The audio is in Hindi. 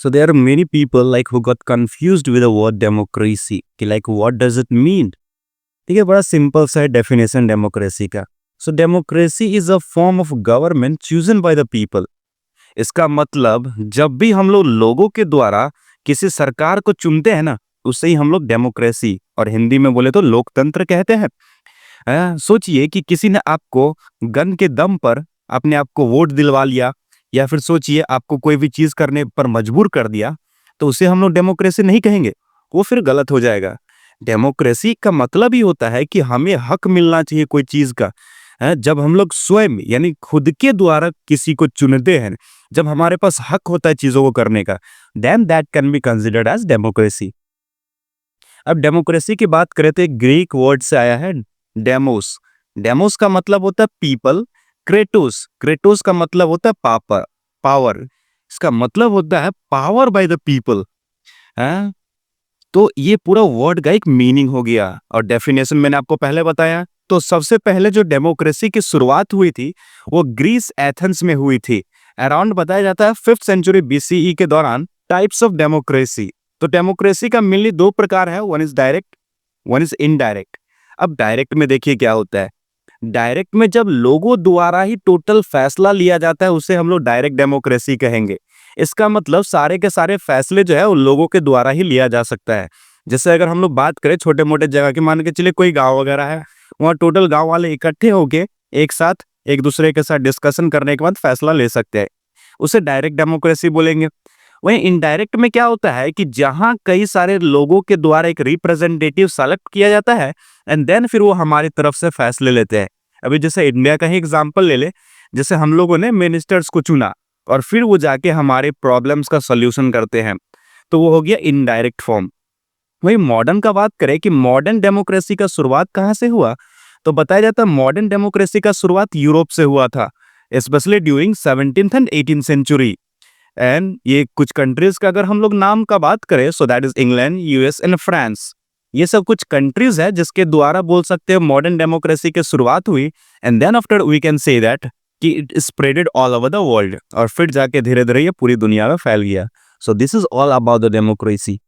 So there are many people like who got confused with the word democracy कि like what does it mean. ठीक है, बड़ा सिंपल सा है डेफिनेशन डेमोक्रेसी का. So democracy is a form of government chosen by the people. इसका मतलब जब भी हम लोग लोगों के द्वारा किसी सरकार को चुनते हैं ना, उससे ही हम लोग डेमोक्रेसी और हिंदी में बोले तो लोकतंत्र कहते हैं. सोचिए कि किसी ने आपको गन के दम पर अपने आप को वोट दिलवा लिया, या फिर सोचिए आपको कोई भी चीज करने पर मजबूर कर दिया, तो उसे हम लोग डेमोक्रेसी नहीं कहेंगे, वो फिर गलत हो जाएगा. डेमोक्रेसी का मतलब ही होता है कि हमें हक मिलना चाहिए कोई चीज का. जब हम लोग स्वयं यानी खुद के द्वारा किसी को चुनते हैं, जब हमारे पास हक होता है चीजों को करने का, then that can be considered as democracy. अब डेमोक्रेसी की बात करें तो एक ग्रीक वर्ड से आया है डेमोस. डेमोस का मतलब होता है पीपल. क्रेटोस, क्रेटोस का मतलब होता है पापर, पावर. इसका मतलब होता है पावर बाय द पीपल. तो ये पूरा वर्ड का एक मीनिंग हो गया. और डेफिनेशन मैंने आपको पहले बताया. तो सबसे पहले जो डेमोक्रेसी की शुरुआत हुई थी वो ग्रीस एथेंस में हुई थी. अराउंड बताया जाता है 5th सेंचुरी BCE के दौरान. Types of democracy. तो डेमोक्रेसी का मेनली दो प्रकार है, one is direct, one is indirect. अब डायरेक्ट में देखिए क्या होता है. डायरेक्ट में जब लोगों द्वारा ही टोटल फैसला लिया जाता है उसे हम लोग डायरेक्ट डेमोक्रेसी कहेंगे. इसका मतलब सारे के सारे फैसले जो है वो लोगों के द्वारा ही लिया जा सकता है. जैसे अगर हम लोग बात करें छोटे मोटे जगह की, मान के चलिए कोई गांव वगैरह है, वहाँ टोटल गांव वाले इकट्ठे होके एक साथ एक दूसरे के साथ डिस्कशन करने के बाद फैसला ले सकते हैं, उसे डायरेक्ट डेमोक्रेसी बोलेंगे. वहीं इनडायरेक्ट में क्या होता है कि जहां कई सारे लोगों के द्वारा एक रिप्रेजेंटेटिव सेलेक्ट किया जाता है एंड देन फिर वो हमारी तरफ से फैसले लेते हैं. अभी जैसे इंडिया का ही एग्जांपल ले ले, जैसे हम लोगों ने मिनिस्टर्स को चुना और फिर वो जाके हमारे प्रॉब्लम्स का सॉल्यूशन करते हैं, तो वो हो गया इनडायरेक्ट फॉर्म. वही मॉडर्न का बात करें कि मॉडर्न डेमोक्रेसी का शुरुआत कहाँ से हुआ, तो बताया जाता है मॉडर्न डेमोक्रेसी का शुरुआत यूरोप से हुआ था, specially during 17th and 18th century. And ये कुछ कंट्रीज का अगर हम लोग नाम का बात करें, so that is England, US and France. ये सब कुछ कंट्रीज है जिसके द्वारा बोल सकते हैं मॉडर्न डेमोक्रेसी की शुरुआत हुई. And then after we can say that कि it spreaded all over the world, और फिर जाके धीरे धीरे ये पूरी दुनिया में फैल गया. So this is all about the democracy.